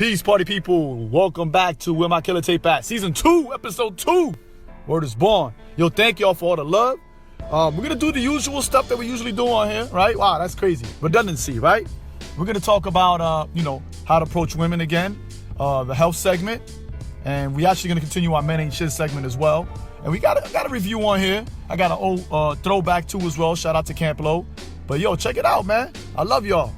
Peace, party people. Welcome back to Where My Killa Tape At. Season 2, Episode 2. Word is born. Yo, thank y'all for all the love. We're going to do the usual stuff that we usually do on here, right? Wow, that's crazy. Redundancy, right? We're going to talk about, how to approach women again, the health segment. And we actually going to continue our Men Ain't Shit segment as well. And we got a review on here. I got an old throwback too as well. Shout out to Camp Low. But yo, check it out, man. I love y'all.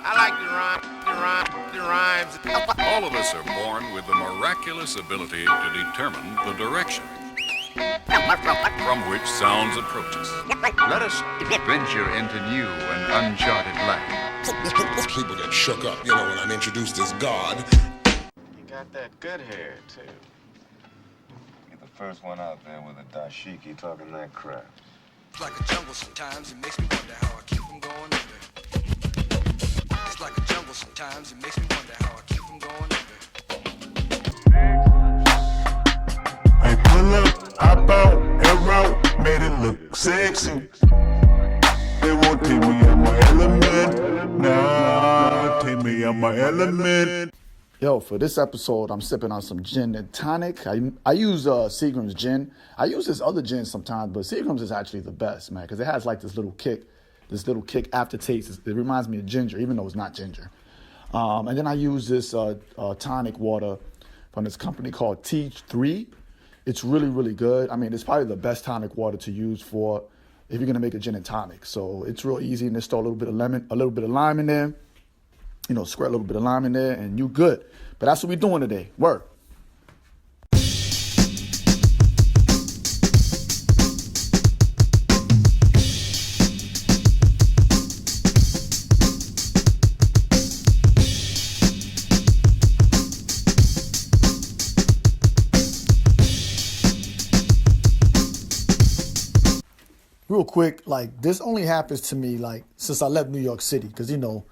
I like the rhymes. All of us are born with the miraculous ability to determine the direction from which sounds approach us. Let us venture into new and uncharted land. People get shook up, when I'm introduced as God. You got that good hair, too. You're the first one out there with a dashiki talking that crap. It's like a jungle sometimes, it makes me wonder how I keep from going under. It's like a jungle sometimes, it makes me wonder how I keep from going under. I pull up, hop out, air out, made it look sexy. They won't take me out my element. Nah, take me out my element. Yo, for this episode, I'm sipping on some gin and tonic. I use Seagram's gin. I use this other gin sometimes, but Seagram's is actually the best, man, because it has like this little kick aftertaste. It reminds me of ginger, even though it's not ginger. And then I use this tonic water from this company called T3. It's really, really good. I mean, it's probably the best tonic water to use for if you're gonna make a gin and tonic. So it's real easy, and just throw a little bit of lemon, a little bit of lime in there. Squirt a little bit of lime in there, and you good. But that's what we're doing today. Word. Real quick, this only happens to me since I left New York City, because and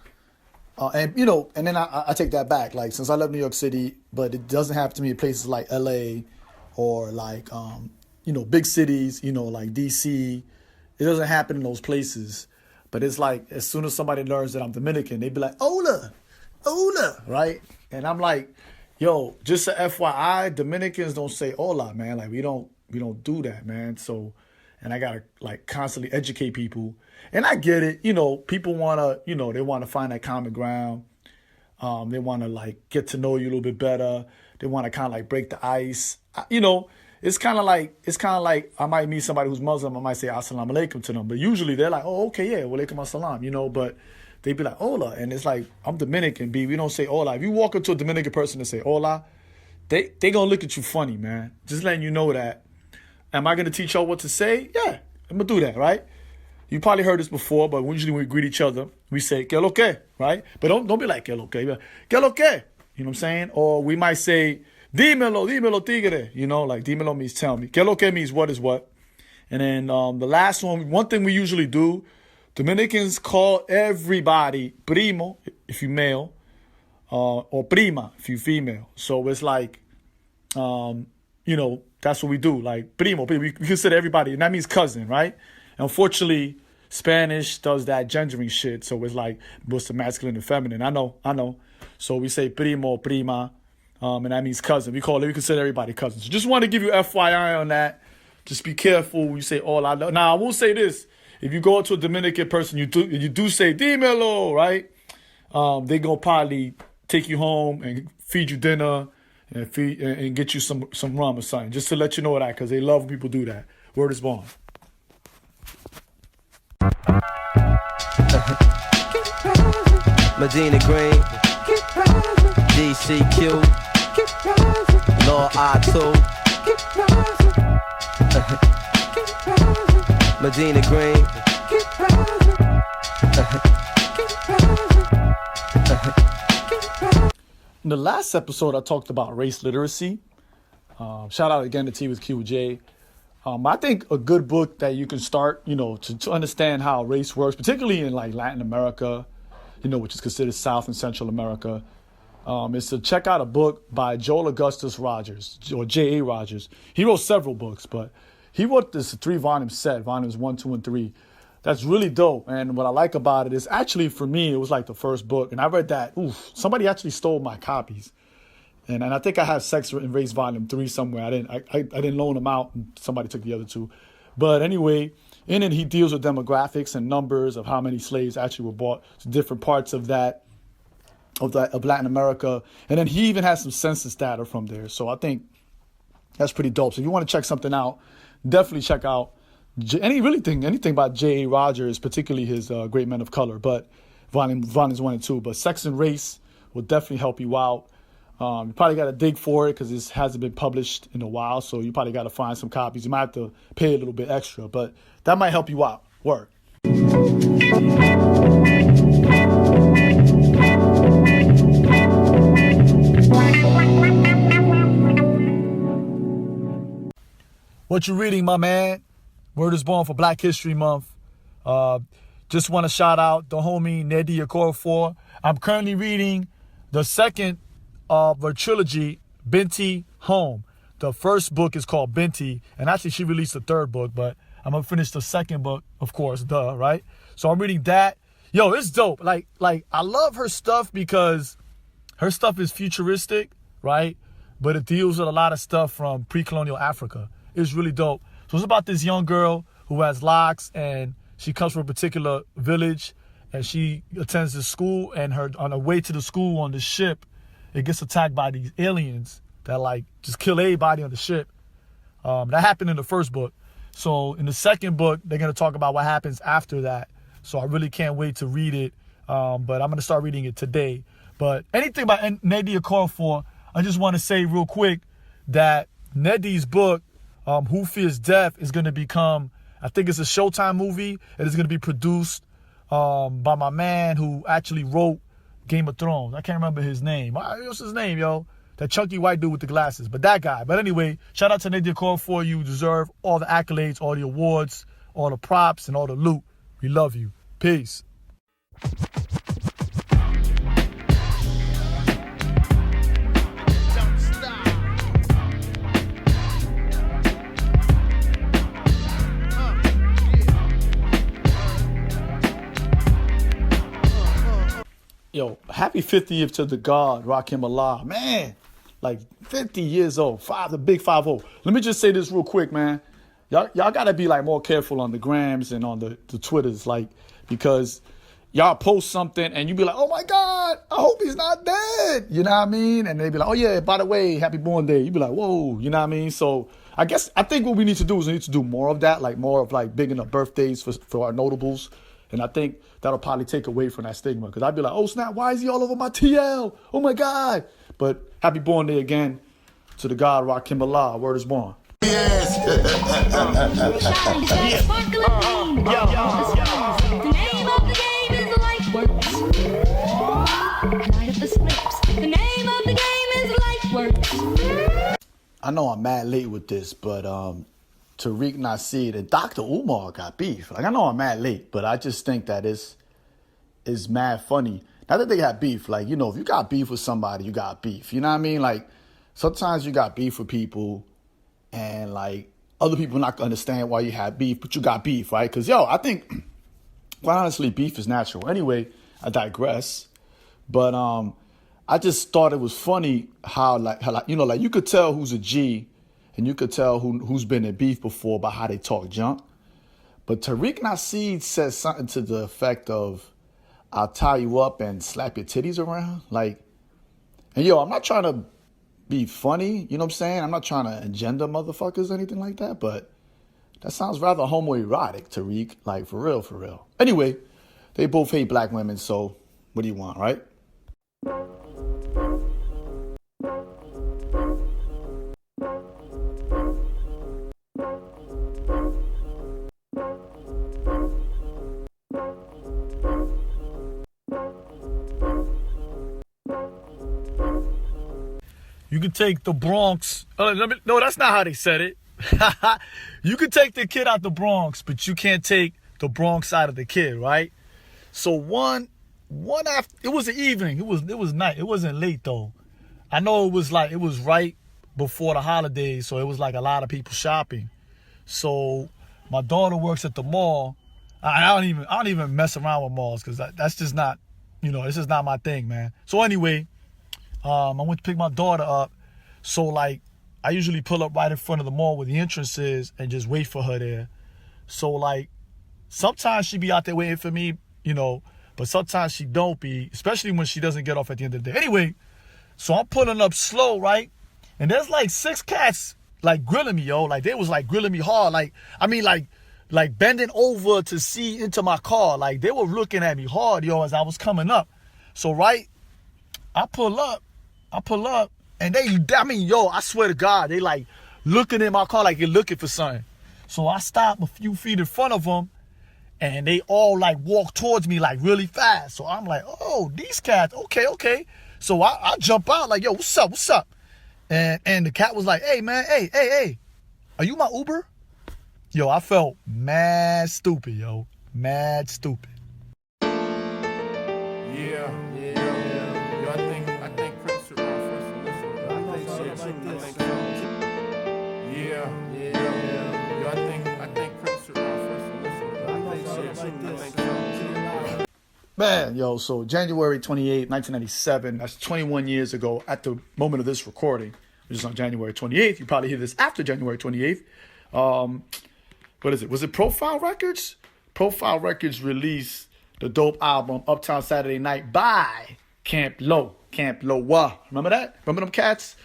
then I take that back. Since I left New York City, but it doesn't happen to me in places like LA or big cities, like DC. It doesn't happen in those places. But it's as soon as somebody learns that I'm Dominican, they be like, hola, right? And I'm like, yo, just a FYI, Dominicans don't say hola, man. We don't do that, man. So, and I gotta constantly educate people. And I get it, people wanna, they wanna find that common ground. They wanna get to know you a little bit better. They wanna kind of break the ice. It's kind of like I might meet somebody who's Muslim. I might say assalamu alaikum to them, but usually they're like, oh, okay, yeah, wa alaikum assalam, but they be like, hola. And it's I'm Dominican, B. We don't say hola. If you walk up to a Dominican person and say hola, they gonna look at you funny, man. Just letting you know that. Am I gonna teach y'all what to say? Yeah, I'm gonna do that, right? You probably heard this before, but usually when we greet each other, we say, que lo que, right? But don't be like, que lo que. Que lo que, you know what I'm saying? Or we might say, dímelo tigre, dímelo means tell me. Que lo que means what is what. And then the last one thing we usually do, Dominicans call everybody primo, if you male, or prima, if you female. So it's that's what we do. Primo, we consider everybody, and that means cousin, right? Unfortunately, Spanish does that gendering shit, so it's what's the masculine and feminine. I know. So we say primo, prima, and that means cousin. We consider everybody cousins. So just want to give you FYI on that. Just be careful when you say hola. Now, I will say this. If you go up to a Dominican person, you do say dímelo, right? They gonna probably take you home and feed you dinner and get you some rum or something, just to let you know that, because they love when people do that. Word is born. Medina Green, DCQ, Law I2, Medina Green. In the last episode, I talked about race literacy. Shout out again to T with QJ. I think a good book that you can start, to understand how race works, particularly in Latin America, which is considered South and Central America, is to check out a book by Joel Augustus Rogers, or J.A. Rogers. He wrote several books, but he wrote this 3-volume set, volumes 1, 2, and 3. That's really dope. And what I like about it is actually for me, it was like the first book. And I read that, somebody actually stole my copies. And I think I have Sex and Race Volume 3 somewhere. I didn't loan them out, and somebody took the other 2. But anyway, in it, he deals with demographics and numbers of how many slaves actually were bought to different parts of Latin America. And then he even has some census data from there. So I think that's pretty dope. So if you want to check something out, definitely check out anything by J.A. Rogers, particularly his Great Men of Color, but volumes 1 and 2. But Sex and Race will definitely help you out. You probably got to dig for it because this hasn't been published in a while, so you probably got to find some copies. You might have to pay a little bit extra, but that might help you out. Word. What you reading, my man? Word is born for Black History Month. Just want to shout out the homie Nedi Okorafor. I'm currently reading the second of her trilogy, Binti Home. The first book is called Binti, and actually she released the third book, but I'm gonna finish the second book, of course, right? So I'm reading that. Yo, it's dope. Like I love her stuff because her stuff is futuristic, right? But it deals with a lot of stuff from pre-colonial Africa. It's really dope. So it's about this young girl who has locks, and she comes from a particular village, and she attends the school, and on her way to the school on the ship, it gets attacked by these aliens that like just kill everybody on the ship. That happened in the first book. So in the second book, they're going to talk about what happens after that. So I really can't wait to read it. But I'm going to start reading it today. But anything by Nedi Okorafor, I just want to say real quick that Nedi's book, Who Fears Death, is going to become, I think it's a Showtime movie. It is going to be produced by my man who actually wrote Game of Thrones. I can't remember his name. What's his name, yo? That chunky white dude with the glasses. But that guy. But anyway, shout out to Nedi Okorafor. You deserve all the accolades, all the awards, all the props, and all the loot. We love you. Peace. Yo, happy 50th to the God, Rakim Allah. Man, like 50 years old, the big 5-0. Let me just say this real quick, man. Y'all got to be like more careful on the grams and on the Twitters, like, because y'all post something and you be like, oh my God, I hope he's not dead. You know what I mean? And they be like, oh yeah, by the way, happy born day. You be like, whoa, you know what I mean? So I think what we need to do is we need to do more of that, like more of like bigging up birthdays for our notables. And I think that'll probably take away from that stigma. Because I'd be like, oh, snap, why is he all over my TL? Oh, my God. But happy born day again to the God, Rakim Allah. Word is born. Yes. The name of the game is Lightworks. Light up the scripts. The name of the game is Lightworks. I know I'm mad late with this, but Tariq Nasir and Dr. Umar got beef. Like, I know I'm mad late, but I just think that it's mad funny. Not that they got beef. Like, you know, if you got beef with somebody, you got beef. You know what I mean? Like, sometimes you got beef with people and, like, other people not gonna understand why you have beef, but you got beef, right? Because, yo, I think, quite honestly, beef is natural. Anyway, I digress. But I just thought it was funny how you know, like, you could tell who's a G and you could tell who's been in beef before by how they talk junk. But Tariq Nasir says something to the effect of, I'll tie you up and slap your titties around. Like, and yo, I'm not trying to be funny, you know what I'm saying? I'm not trying to engender motherfuckers or anything like that, but that sounds rather homoerotic, Tariq. Like, for real, for real. Anyway, they both hate black women, so what do you want, right? You can take the Bronx. No, that's not how they said it. You can take the kid out the Bronx, but you can't take the Bronx side of the kid, right? So one after, it was the evening. It was night. It wasn't late though. I know it was right before the holidays, so it was like a lot of people shopping. So my daughter works at the mall. I don't even mess around with malls because that's just not, this is not my thing, man. So anyway, I went to pick my daughter up. So like, I usually pull up right in front of the mall where the entrance is and just wait for her there. So like, sometimes she be out there waiting for me, but sometimes she don't be, especially when she doesn't get off at the end of the day. Anyway, so I'm pulling up slow, right? And there's like 6 cats like grilling me, yo. Like they was like grilling me hard. Like bending over to see into my car. Like they were looking at me hard, yo, as I was coming up. So right, I pull up, and I swear to God, they like looking in my car like they're looking for something. So I stop a few feet in front of them, and they all like walk towards me like really fast. So I'm like, oh, these cats, okay. So I jump out like, yo, what's up? And the cat was like, hey man, hey, are you my Uber? Yo, I felt mad stupid, yo. Mad stupid. Yeah. Yo, I think Chris should run first on this one. I think so. Yeah. Yo, I think Chris should run first on this one. I think so. Man, yo, so January 28, 1997, that's 21 years ago at the moment of this recording, which is on January 28th. You probably hear this after January 28th. What is it? Was it Profile Records? Profile Records released the dope album Uptown Saturday Night by Camp Lo. Remember that? Remember them cats?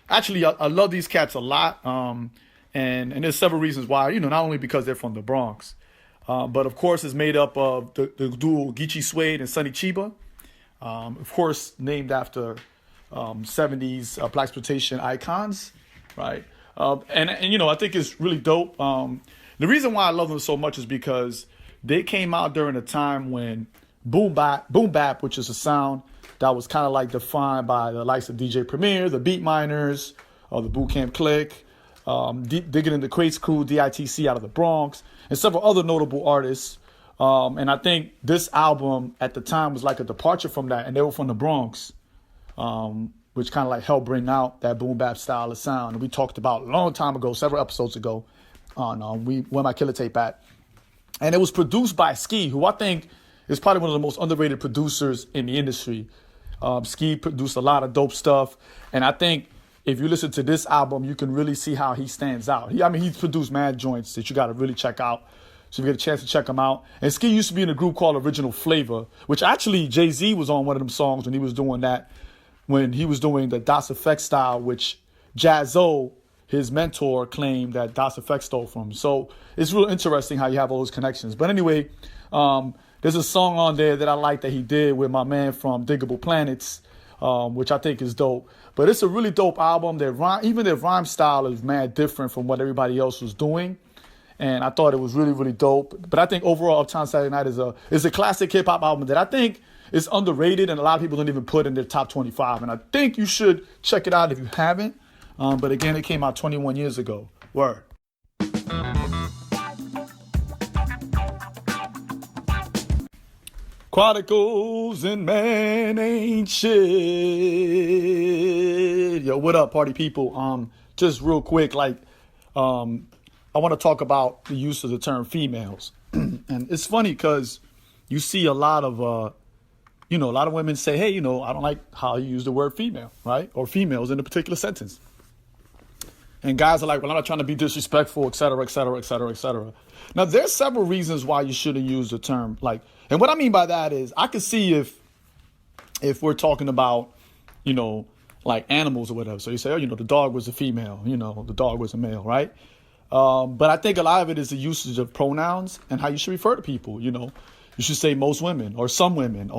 Actually, I love these cats a lot. And there's several reasons why, not only because they're from the Bronx, but of course it's made up of the duo Geechee Suede and Sonny Chiba. Of course, named after 70s blaxploitation icons, right? And I think it's really dope. The reason why I love them so much is because they came out during a time when boom bap, which is a sound that was kind of like defined by the likes of DJ Premier, the Beat Miners, or the Boot Camp Click, Digging in the Crates crew, DITC out of the Bronx, and several other notable artists. And I think this album at the time was like a departure from that, and they were from the Bronx. Which kind of like helped bring out that boom bap style of sound. And we talked about a long time ago, several episodes ago, on Where My Killa Tape At. And it was produced by Ski, who I think is probably one of the most underrated producers in the industry. Ski produced a lot of dope stuff. And I think if you listen to this album, you can really see how he stands out. He's produced mad joints that you got to really check out. So if you get a chance to check him out. And Ski used to be in a group called Original Flavor, which actually Jay-Z was on one of them songs when he was doing that. When he was doing the Das Effect style, which Jaz-O, his mentor, claimed that Das Effect stole from. So it's real interesting how you have all those connections. But anyway, there's a song on there that I like that he did with my man from Diggable Planets, which I think is dope. But it's a really dope album. Their rhyme style is mad different from what everybody else was doing. And I thought it was really, really dope. But I think overall, Uptown Saturday Night is a classic hip-hop album that I think is underrated, and a lot of people don't even put in their top 25. And I think you should check it out if you haven't. But again, it came out 21 years ago. Word. Chronicles and Man Ain't Shit. Yo, what up, party people? Just real quick, I want to talk about the use of the term females. And it's funny because you see a lot of women say, hey, I don't like how you use the word female, right? Or females in a particular sentence. And guys are like, well, I'm not trying to be disrespectful, et cetera, et cetera, et cetera, et cetera. Now, there's several reasons why you shouldn't use the term. And what I mean by that is I could see if we're talking about, animals or whatever. So you say, the dog was a female, the dog was a male, right? But I think a lot of it is the usage of pronouns and how you should refer to people, You should say most women or some women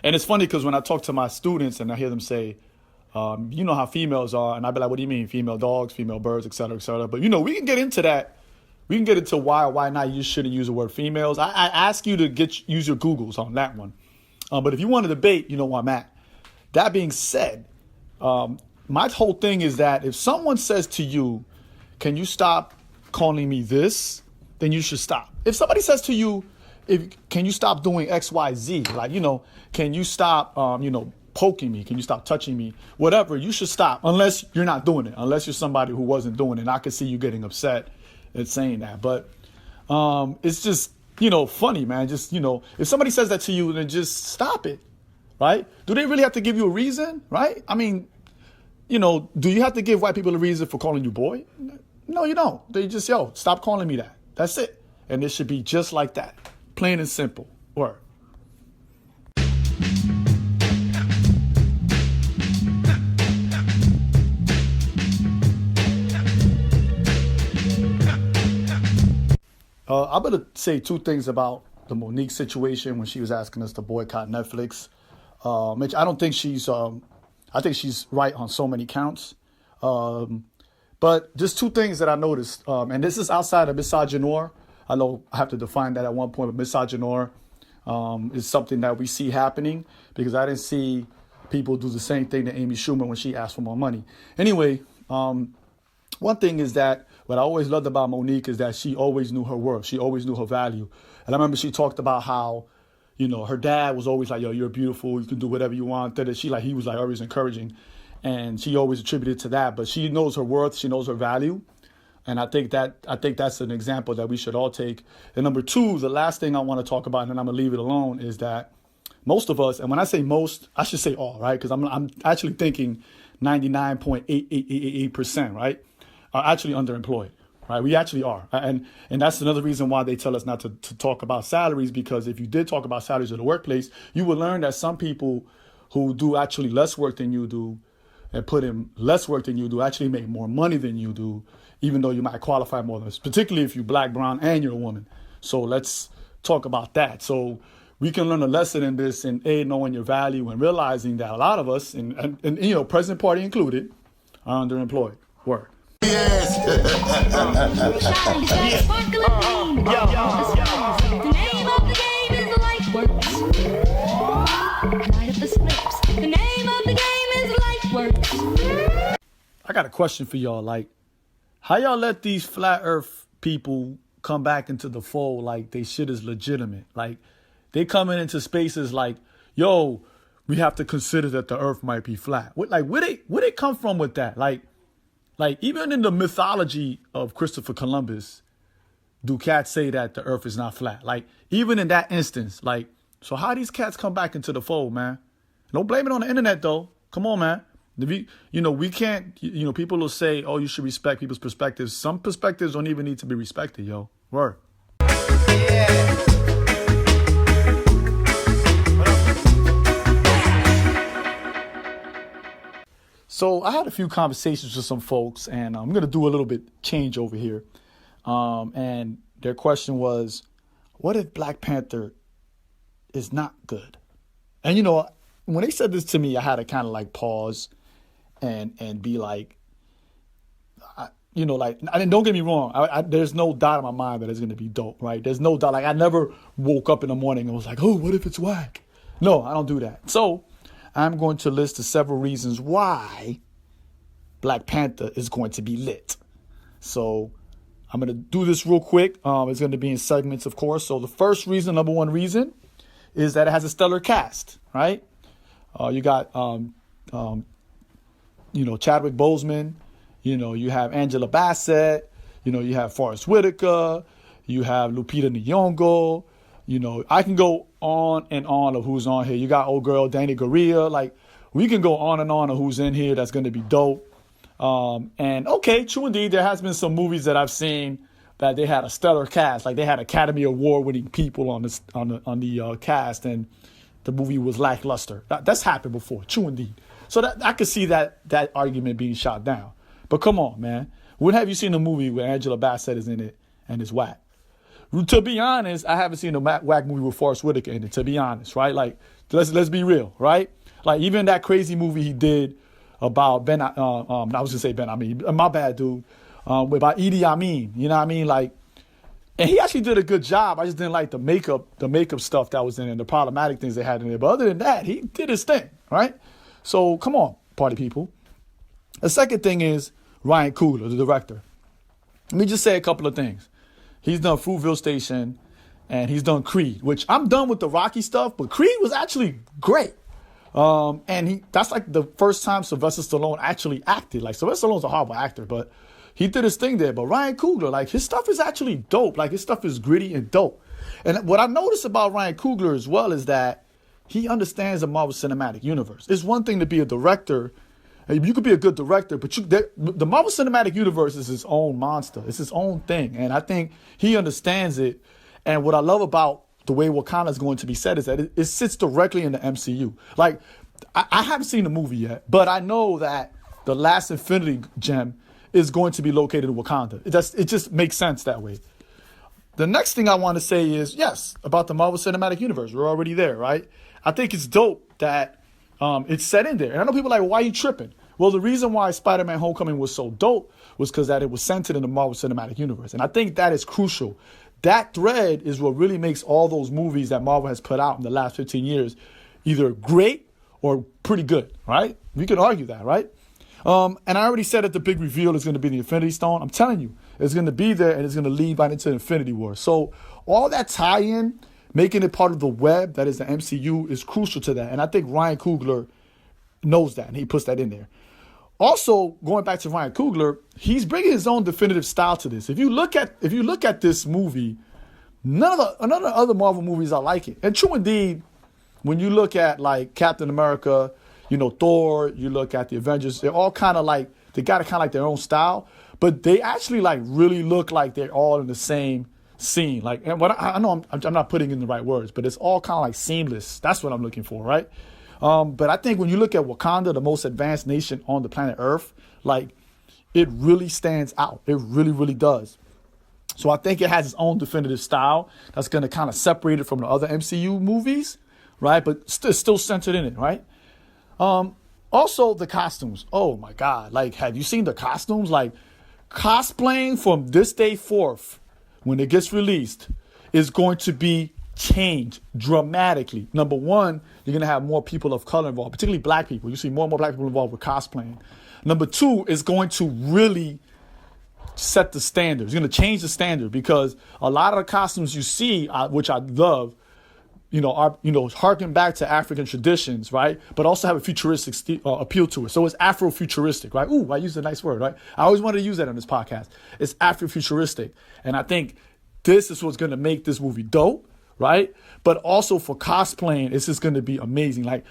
and it's funny because when I talk to my students and I hear them say, you know how females are, and I'd be like, what do you mean? Female dogs, female birds, et cetera, et cetera. But, we can get into that. We can get into why or why not you shouldn't use the word females. I ask you to use your Googles on that one. But if you want to debate, you know where I'm at. That being said, my whole thing is that if someone says to you, can you stop calling me this? Then you should stop. If somebody says to you, can you stop doing X, Y, Z? Can you stop, poking me? Can you stop touching me? Whatever, you should stop unless you're not doing it. Unless you're somebody who wasn't doing it. And I could see you getting upset at saying that. But it's just, funny, man. Just, if somebody says that to you, then just stop it, right? Do they really have to give you a reason, right? I mean, do you have to give white people a reason for calling you boy? No, you don't. They just, stop calling me that. That's it. And it should be just like that. Plain and simple. Word. I'm going to say two things about the Monique situation when she was asking us to boycott Netflix. Mitch, I don't think I think she's right on so many counts. But just two things that I noticed, and this is outside of misogynoir. I know I have to define that at one point, but misogynoir is something that we see happening because I didn't see people do the same thing to Amy Schumer when she asked for more money. Anyway, one thing is that what I always loved about Monique is that she always knew her worth. She always knew her value. And I remember she talked about how, her dad was always like, yo, you're beautiful. You can do whatever you want. He was like always encouraging. And she always attributed to that. But she knows her worth. She knows her value. And I think that's an example that we should all take. And number two, the last thing I want to talk about, and then I'm going to leave it alone, is that most of us, and when I say most, I should say all, right? Because I'm actually thinking 99.8888%, right? Are actually underemployed, right? We actually are. And that's another reason why they tell us not to talk about salaries, because if you did talk about salaries in the workplace, you will learn that some people who do actually less work than you do and put in less work than you do actually make more money than you do, even though you might qualify more than us, particularly if you're black, brown, and you're a woman. So let's talk about that. So we can learn a lesson in this in knowing your value and realizing that a lot of us, and President Party included, are underemployed. Word. Yes. The name of the game is Lightworks. Night of the Slips. The name of the game is Lightworks. I got a question for y'all. Like, how y'all let these flat earth people come back into the fold like they shit is legitimate? Like, they coming into spaces like, yo, we have to consider that the earth might be flat. Where they come from with that? Like even in the mythology of Christopher Columbus, do cats say that the earth is not flat? Like, even in that instance, so how these cats come back into the fold, man? Don't blame it on the internet, though. Come on, man. We can't, people will say, oh, you should respect people's perspectives. Some perspectives don't even need to be respected, yo. Word. Yeah. So I had a few conversations with some folks, and I'm going to do a little bit change over here. And their question was, what if Black Panther is not good? And, when they said this to me, I had to kind of pause and be like, and don't get me wrong. There's no doubt in my mind that it's going to be dope, right? There's no doubt. I never woke up in the morning and was like, oh, what if it's whack? No, I don't do that. So I'm going to list the several reasons why Black Panther is going to be lit. So I'm going to do this real quick. It's going to be in segments, of course. So the first reason, number one reason, is that it has a stellar cast, right? You got, Chadwick Boseman. You have Angela Bassett. You have Forrest Whitaker. You have Lupita Nyong'o. I can go on and on of who's on here. You got old girl Danny Gurria. We can go on and on of who's in here that's going to be dope. And okay, true indeed, there has been some movies that I've seen that they had a stellar cast. They had Academy Award winning people on the cast, and the movie was lackluster. That's happened before, true indeed. So that I could see that argument being shot down. But come on, man. When have you seen a movie where Angela Bassett is in it and it's whack? To be honest, I haven't seen a whack movie with Forrest Whitaker in it, to be honest, right? Let's be real, right? Even that crazy movie he did about my bad, dude, about Idi Amin, you know what I mean? And he actually did a good job. I just didn't like the makeup stuff that was in it, and the problematic things they had in there. But other than that, he did his thing, right? So come on, party people. The second thing is Ryan Coogler, the director. Let me just say a couple of things. He's done Fruitvale Station, and he's done Creed, which I'm done with the Rocky stuff, but Creed was actually great. And that's like the first time Sylvester Stallone actually acted. Like, Sylvester Stallone's a horrible actor, but he did his thing there. But Ryan Coogler, like, his stuff is actually dope. Like, his stuff is gritty and dope. And what I noticed about Ryan Coogler as well is that he understands the Marvel Cinematic Universe. It's one thing to be a director. You could be a good director, but the Marvel Cinematic Universe is its own monster. It's its own thing. And I think he understands it. And what I love about the way Wakanda is going to be set is that it sits directly in the MCU. Like, I haven't seen the movie yet, but I know that the last Infinity Gem is going to be located in Wakanda. It just makes sense that way. The next thing I want to say is, yes, about the Marvel Cinematic Universe. We're already there, right? I think it's dope that it's set in there. And I know people are like, why are you tripping? Well, the reason why Spider-Man Homecoming was so dope was because that it was centered in the Marvel Cinematic Universe. And I think that is crucial. That thread is what really makes all those movies that Marvel has put out in the last 15 years either great or pretty good, right? We could argue that, right? And I already said that the big reveal is going to be the Infinity Stone. I'm telling you, it's going to be there and it's going to lead right into Infinity War. So all that tie-in, making it part of the web that is the MCU, is crucial to that. And I think Ryan Coogler knows that, and he puts that in there. Also, going back to Ryan Coogler, he's bringing his own definitive style to this. If you look at this movie, none of the other Marvel movies are like it. And true indeed, when you look at like Captain America, Thor, you look at the Avengers, they're all kind of like, they got kind of like their own style, but they actually like really look like they're all in the same scene. Like, and what I know I'm not putting in the right words, but it's all kind of like seamless. That's what I'm looking for, right? But I think when you look at Wakanda, the most advanced nation on the planet Earth, like, it really stands out. It really, really does. So I think it has its own definitive style that's going to kind of separate it from the other MCU movies, right? But it's still centered in it, right? Also, the costumes. Oh, my God. Like, have you seen the costumes? Like, cosplaying from this day forth, when it gets released, is going to be changed dramatically. Number one, you're going to have more people of color involved, particularly black people. You see more and more black people involved with cosplaying. Number two, is going to really set the standard. It's going to change the standard because a lot of the costumes you see, which I love, are, harken back to African traditions, right? But also have a futuristic appeal to it. So it's Afrofuturistic, right? Ooh, I used a nice word, right? I always wanted to use that on this podcast. It's Afrofuturistic. And I think this is what's going to make this movie dope, right? But also for cosplaying, it's just going to be amazing. Like,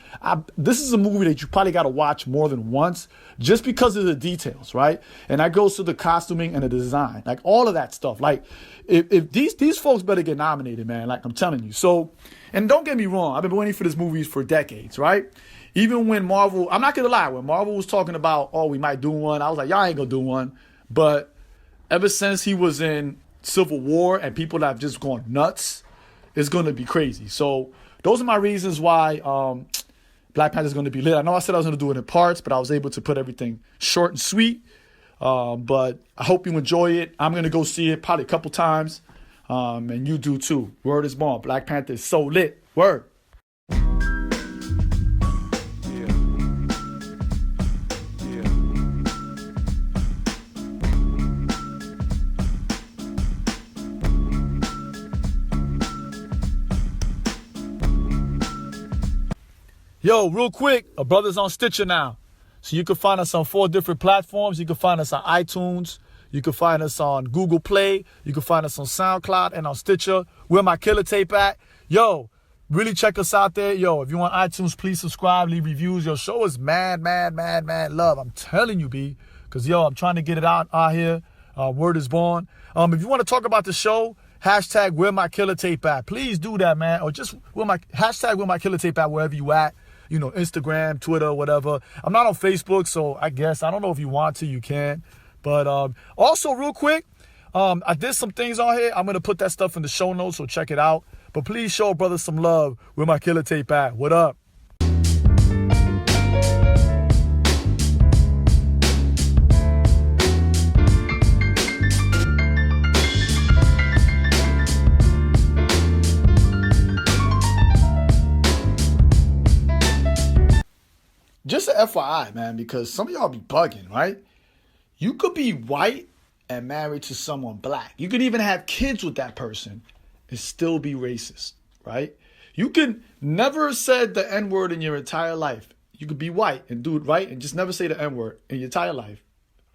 this is a movie that you probably got to watch more than once just because of the details, right? And that goes to the costuming and the design, like all of that stuff. Like, if these folks better get nominated, man, like I'm telling you. So, and don't get me wrong, I've been waiting for this movie for decades, right? Even when Marvel, I'm not going to lie, when Marvel was talking about, oh, we might do one, I was like, y'all ain't going to do one. But ever since he was in Civil War and people have just gone nuts, it's going to be crazy. So those are my reasons why Black Panther is going to be lit. I know I said I was going to do it in parts, but I was able to put everything short and sweet. But I hope you enjoy it. I'm going to go see it probably a couple times. And you do too. Word is born. Black Panther is so lit. Word. Yo, real quick, a brother's on Stitcher now. So you can find us on 4 different platforms. You can find us on iTunes. You can find us on Google Play. You can find us on SoundCloud and on Stitcher. Where my Killa tape at? Yo, really check us out there. Yo, if you want iTunes, please subscribe, leave reviews. Yo, show us mad love. I'm telling you, B. Because, yo, I'm trying to get it out here. Word is born. If you want to talk about the show, hashtag where my Killa tape at. Please do that, man. Or just hashtag where my Killa tape at wherever you at. Instagram, Twitter, whatever. I'm not on Facebook, so I guess, I don't know if you want to, you can. But also, real quick, I did some things on here. I'm going to put that stuff in the show notes, so check it out. But please show a brother some love. Where my Killa tape at? What up? Just an FYI, man, because some of y'all be bugging, right? You could be white and married to someone black. You could even have kids with that person and still be racist, right? You can never said the N-word in your entire life. You could be white and do it right and just never say the N-word in your entire life,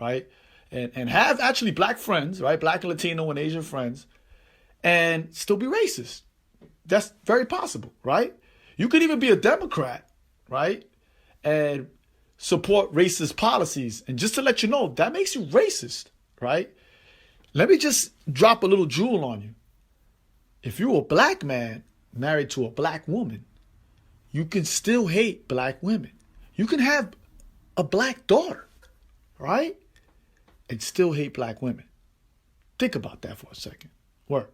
right? And have actually black friends, right? Black and Latino and Asian friends, and still be racist. That's very possible, right? You could even be a Democrat, right? And support racist policies. And just to let you know, that makes you racist, right? Let me just drop a little jewel on you. If you're a black man married to a black woman, you can still hate black women. You can have a black daughter, right? And still hate black women. Think about that for a second. Word.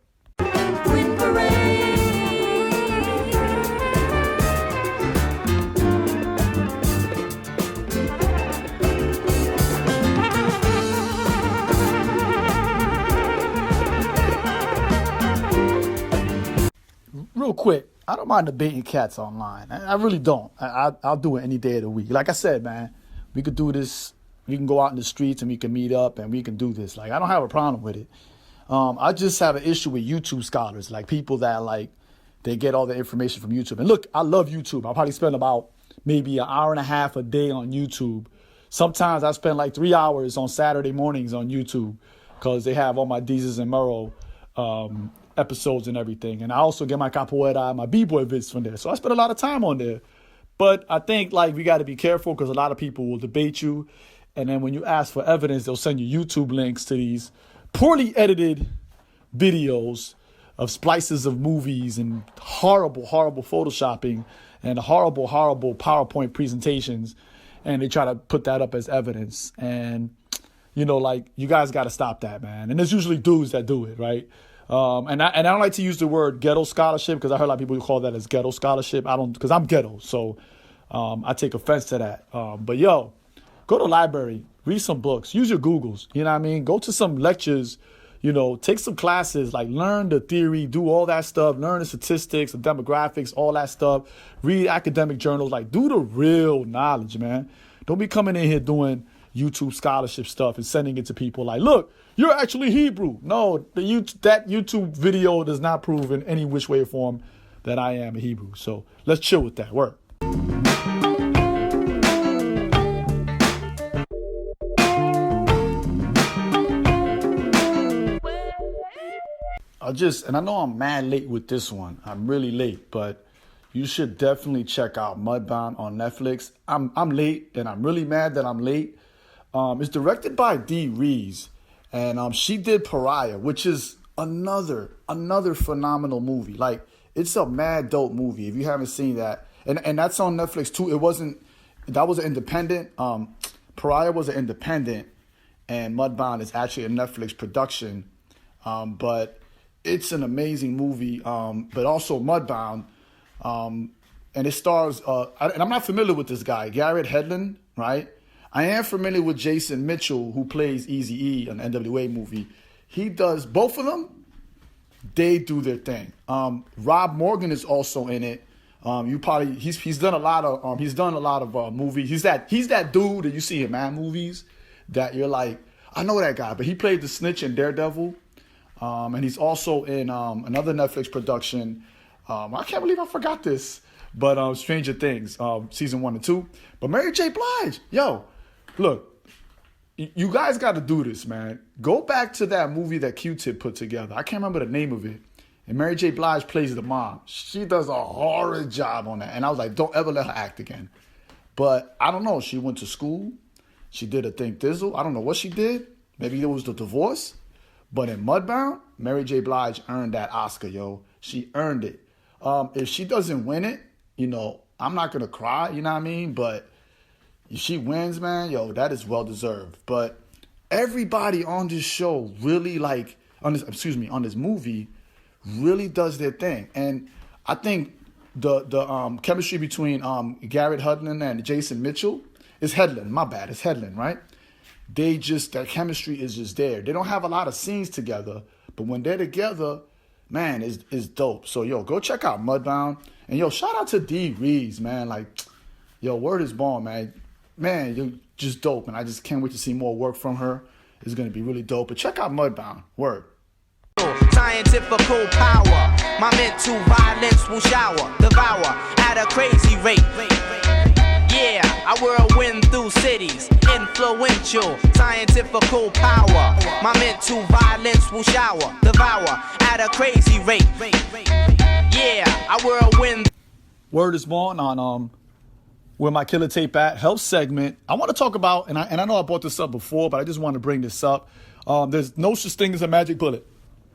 Real quick, I don't mind debating cats online. I really don't. I'll do it any day of the week. Like I said, man, we could do this. We can go out in the streets and we can meet up and we can do this. Like, I don't have a problem with it. I just have an issue with YouTube scholars, like people that like, they get all the information from YouTube. And look, I love YouTube. I probably spend about maybe an hour and a half a day on YouTube. Sometimes I spend like 3 hours on Saturday mornings on YouTube because they have all my Deezus and Murrow episodes and everything. And I also get my capoeira and my b-boy vids from there. So I spend a lot of time on there. But I think like we got to be careful because a lot of people will debate you. And then when you ask for evidence, they'll send you YouTube links to these poorly edited videos of splices of movies and horrible, horrible photoshopping and horrible, horrible PowerPoint presentations. And they try to put that up as evidence. And, you know, like, you guys got to stop that, man. And there's usually dudes that do it, right? And I don't like to use the word ghetto scholarship because I heard a lot of people who call that as ghetto scholarship. I don't, because I'm ghetto. So I take offense to that. But yo, go to the library, read some books, use your Googles. You know what I mean? Go to some lectures, you know, take some classes, like learn the theory, do all that stuff, learn the statistics, the demographics, all that stuff. Read academic journals, like do the real knowledge, man. Don't be coming in here doing YouTube scholarship stuff and sending it to people like, look, you're actually Hebrew. No, that YouTube video does not prove in any which way or form that I am a Hebrew. So let's chill with that. Word. And I know I'm mad late with this one. I'm really late, but you should definitely check out Mudbound on Netflix. I'm late, and I'm really mad that I'm late. It's directed by Dee Rees, and she did Pariah, which is another phenomenal movie. Like, it's a mad dope movie. If you haven't seen that, and that's on Netflix too. That was an independent. Pariah was an independent, and Mudbound is actually a Netflix production. But it's an amazing movie. But also Mudbound, and it stars. And I'm not familiar with this guy, Garrett Hedlund, right? I am familiar with Jason Mitchell, who plays Eazy-E in the NWA movie. He does both of them. They do their thing. Rob Morgan is also in it. He's done a lot of movies. He's that dude that you see in man movies that you're like, I know that guy, but he played the snitch in Daredevil. And he's also in another Netflix production. I can't believe I forgot this, but Stranger Things, season 1 and 2. But Mary J. Blige, yo, look, you guys got to do this, man. Go back to that movie that Q-Tip put together. I can't remember the name of it. And Mary J. Blige plays the mom. She does a horrid job on that. And I was like, don't ever let her act again. But I don't know. She went to school. She did a thing thizzle. I don't know what she did. Maybe it was the divorce. But in Mudbound, Mary J. Blige earned that Oscar, yo. She earned it. If she doesn't win it, you know, I'm not going to cry, you know what I mean? But if she wins, man, yo, that is well-deserved. But everybody on this show really on this movie really does their thing. And I think the chemistry between Garrett Hedlund and Jason Mitchell is Hedlund. My bad, it's Hedlund, right? That chemistry is just there. They don't have a lot of scenes together, but when they're together, man, it's dope. So, yo, go check out Mudbound. And, yo, shout out to Dee Rees, man. Like, yo, word is born, man. Man, you're just dope, and I just can't wait to see more work from her. It's going to be really dope. But check out Mudbound. Word. Scientific power. My mental violence will shower, devour at a crazy rate. Yeah, I whirlwind through cities, influential, scientifical power. My mental violence will shower, devour at a crazy rate. Yeah, I whirlwind. Word is born on where my Killa tape at health segment. I want to talk about, and I know I brought this up before, but I just want to bring this up. There's no such thing as a magic bullet.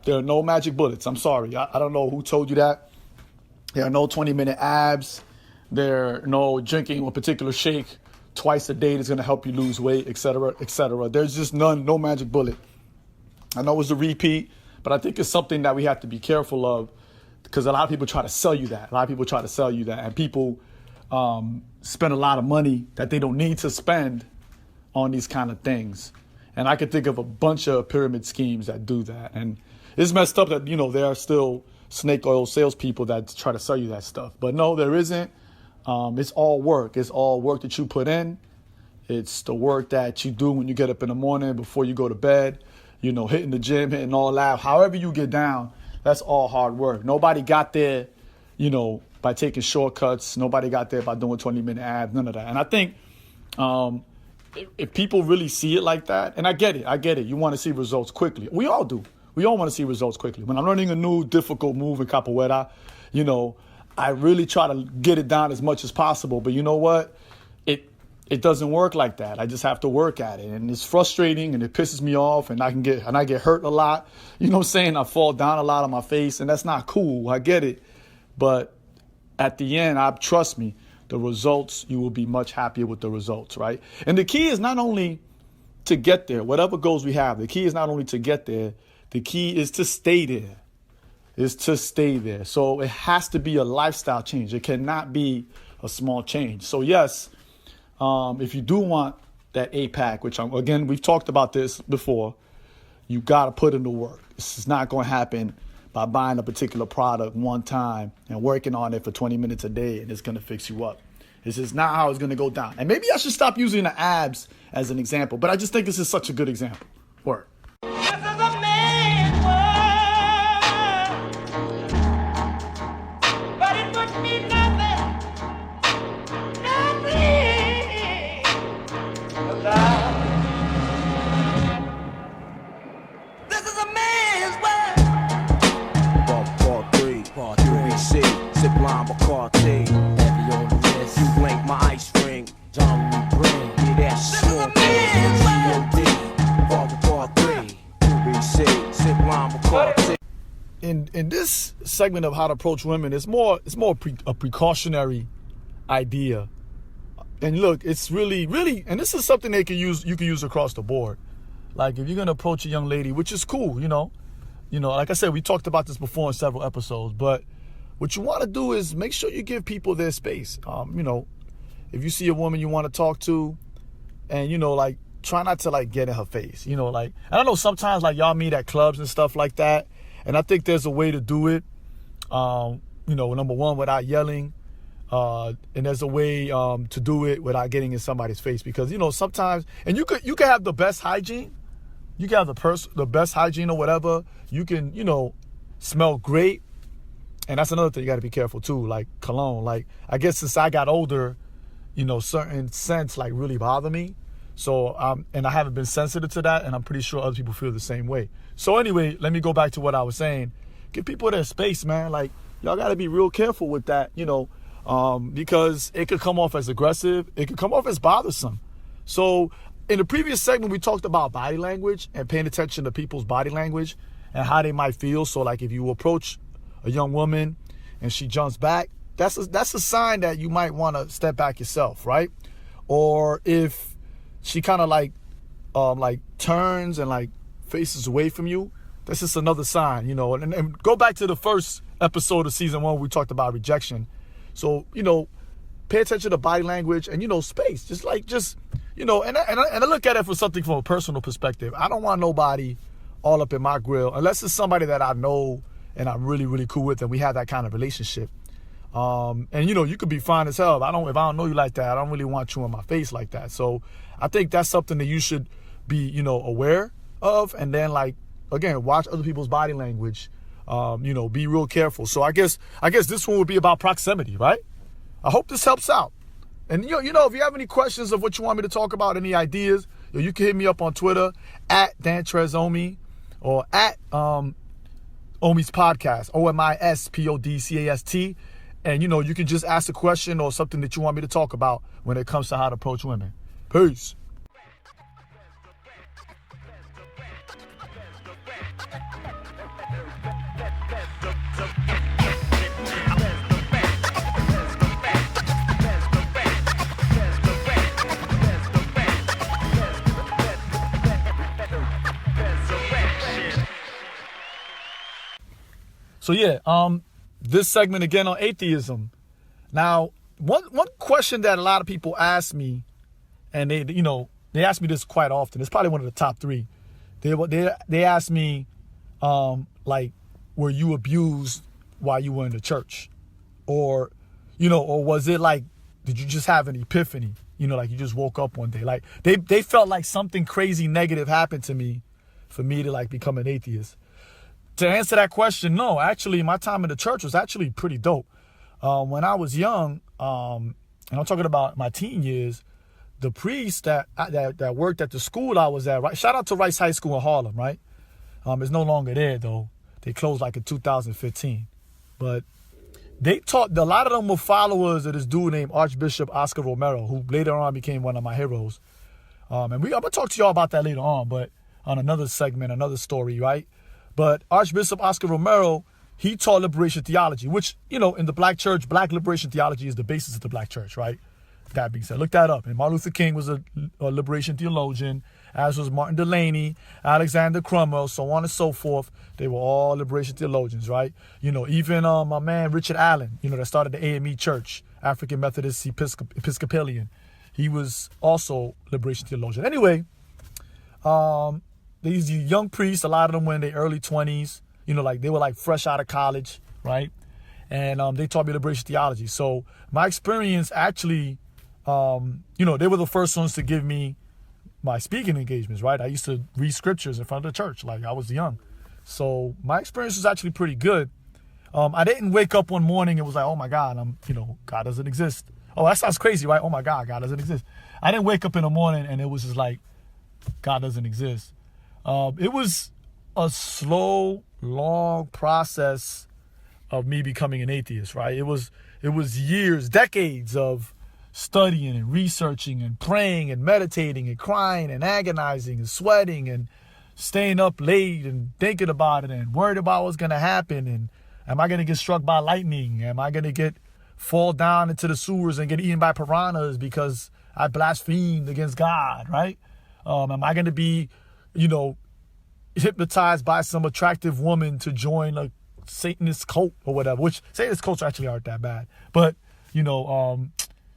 There are no magic bullets. I'm sorry. I don't know who told you that. There are no 20-minute abs. There are no drinking a particular shake twice a day that's going to help you lose weight, et cetera, et cetera. There's just no magic bullet. I know it's a repeat, but I think it's something that we have to be careful of because a lot of people try to sell you that. And people spend a lot of money that they don't need to spend on these kind of things. And I could think of a bunch of pyramid schemes that do that. And it's messed up that, there are still snake oil salespeople that try to sell you that stuff. But no, there isn't. It's all work. It's all work that you put in. It's the work that you do when you get up in the morning before you go to bed, hitting the gym, hitting all that. However you get down, that's all hard work. Nobody got there, by taking shortcuts. Nobody got there by doing 20-minute abs, none of that. And I think if people really see it like that, and I get it. You want to see results quickly. We all do. We all want to see results quickly. When I'm learning a new difficult move in capoeira, I really try to get it down as much as possible. But you know what? It doesn't work like that. I just have to work at it. And it's frustrating and it pisses me off and I get hurt a lot. You know what I'm saying? I fall down a lot on my face and that's not cool. I get it. But at the end, trust me, the results, you will be much happier with the results, right? And the key is not only to get there, whatever goals we have, the key is not only to get there, the key is to stay there. So it has to be a lifestyle change. It cannot be a small change. So yes, if you do want that 8-pack, which again, we've talked about this before, you got to put in the work. This is not going to happen by buying a particular product one time and working on it for 20 minutes a day and it's going to fix you up. This is not how it's going to go down. And maybe I should stop using the abs as an example, but I just think this is such a good example. Word. In this segment of how to approach women, it's more a precautionary idea. And look, it's really, and this is something you can use across the board. Like if you're gonna approach a young lady, which is cool, like I said, we talked about this before in several episodes, but what you want to do is make sure you give people their space. If you see a woman you want to talk to, and try not to get in her face. I don't know, sometimes y'all meet at clubs and stuff like that. And I think there's a way to do it, number one, without yelling. And there's a way to do it without getting in somebody's face. Because, sometimes, and you could have the best hygiene. You can have the best hygiene or whatever. You can, smell great. And that's another thing you got to be careful too, like cologne. I guess since I got older, certain scents really bother me. So, and I haven't been sensitive to that, and I'm pretty sure other people feel the same way. So anyway, let me go back to what I was saying. Give people their space, man. Y'all got to be real careful with that, because it could come off as aggressive. It could come off as bothersome. So in the previous segment, we talked about body language and paying attention to people's body language and how they might feel. So if you approach a young woman and she jumps back, that's a sign that you might want to step back yourself, right? Or if she kind of turns and faces away from you, that's just another sign, and go back to the first episode of season 1, we talked about rejection. So, pay attention to body language and, space, and I look at it from something from a personal perspective. I don't want nobody all up in my grill, unless it's somebody that I know and I'm really, really cool with and we have that kind of relationship. And you could be fine as hell. If I don't know you like that, I don't really want you in my face like that. So I think that's something that you should be, aware of. And then again, watch other people's body language Be real careful. So I guess this one would be about proximity, right? I hope this helps out. And, if you have any questions of what you want me to talk about, any ideas, you can hit me up on Twitter at DanTrezOmi or at Omi's Podcast, OMISPODCAST. And, you can just ask a question or something that you want me to talk about when it comes to how to approach women. Peace. So this segment again on atheism. Now, one question that a lot of people ask me, and they ask me this quite often. It's probably one of the top three. They ask me, were you abused while you were in the church, or was it like, did you just have an epiphany? Like you just woke up one day. Like they felt like something crazy negative happened to me, for me to like become an atheist. To answer that question, no. Actually, my time in the church was actually pretty dope. When I was young, and I'm talking about my teen years, the priest that worked at the school I was at, right? Shout out to Rice High School in Harlem, right? It's no longer there though. They closed like in 2015. But they taught, a lot of them were followers of this dude named Archbishop Oscar Romero, who later on became one of my heroes. And I'm gonna talk to y'all about that later on, but on another segment, another story, right? But Archbishop Oscar Romero, he taught liberation theology, which, in the black church, black liberation theology is the basis of the black church, right? That being said, look that up. And Martin Luther King was a liberation theologian, as was Martin Delany, Alexander Crummell, so on and so forth. They were all liberation theologians, right? Even my man Richard Allen, that started the AME Church, African Methodist Episcopalian. He was also liberation theologian. Anyway, these young priests, a lot of them were in their early 20s, they were like fresh out of college, right? And they taught me liberation theology. So my experience actually, they were the first ones to give me my speaking engagements, right? I used to read scriptures in front of the church, like I was young. So my experience was actually pretty good. I didn't wake up one morning and was like, oh my God, God doesn't exist. Oh, that sounds crazy, right? Oh my God, God doesn't exist. I didn't wake up in the morning and it was just like, God doesn't exist. It was a slow, long process of me becoming an atheist, right? It was years, decades of studying and researching and praying and meditating and crying and agonizing and sweating and staying up late and thinking about it and worried about what's going to happen. And am I going to get struck by lightning? Am I going to fall down into the sewers and get eaten by piranhas because I blasphemed against God, right? Am I going to be hypnotized by some attractive woman to join a Satanist cult or whatever, which Satanist cults actually aren't that bad. But,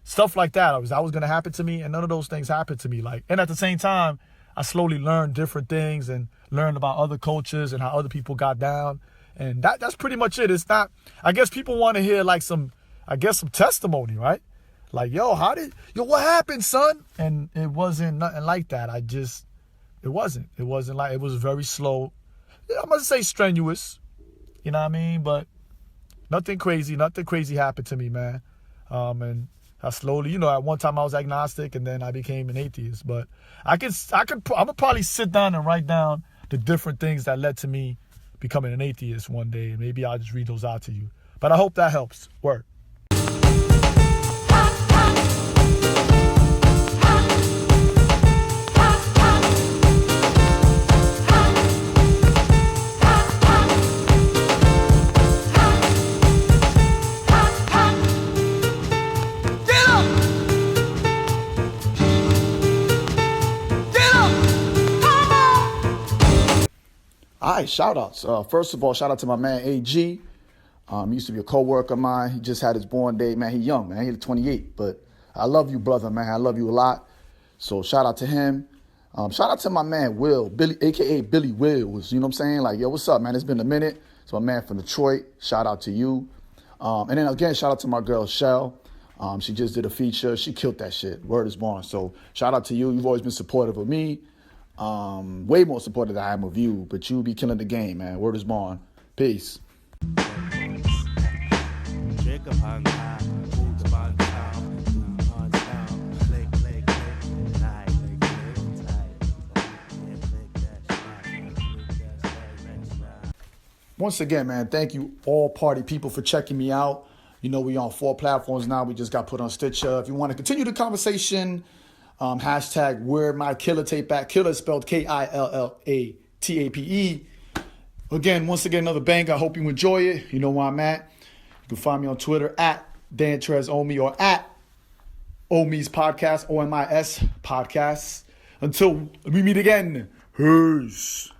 stuff like that, I was going to happen to me, and none of those things happened to me. And at the same time, I slowly learned different things and learned about other cultures and how other people got down. And that's pretty much it. It's not, I guess people want to hear some testimony, right? Like, what happened, son? And it wasn't nothing like that. It wasn't like, it was very slow. I'm going to say strenuous, you know what I mean? But nothing crazy happened to me, man. And I slowly, at one time I was agnostic and then I became an atheist. But I'm gonna probably sit down and write down the different things that led to me becoming an atheist one day. And maybe I'll just read those out to you. But I hope that helps. Word. All right, shout outs. First of all, shout out to my man AG. He used to be a co-worker of mine. He just had his born day, man. He young, man. He's 28, but I love you, brother, man. I love you a lot. So shout out to him. Shout out to my man Will, Billy, aka Billy Wills. You know what I'm saying? Like, yo, what's up, man? It's been a minute. It's my man from Detroit. Shout out to you. And then again, shout out to my girl Shell. She just did a feature. She killed that shit. Word is born. So shout out to you. You've always been supportive of me. Way more supportive than I am of you, but you be killing the game, man. Word is born. Peace. Once again, man, thank you all party people for checking me out. You know, we on 4 platforms now. We just got put on Stitcher. If you want to continue the conversation, hashtag where my Killa tape at. Killa is spelled Killatape. Again, once again, another bang. I hope you enjoy it. You know where I'm at. You can find me on Twitter at DanTrezOmi or at Omi's Podcast, OMIS Podcasts. Until we meet again, peace.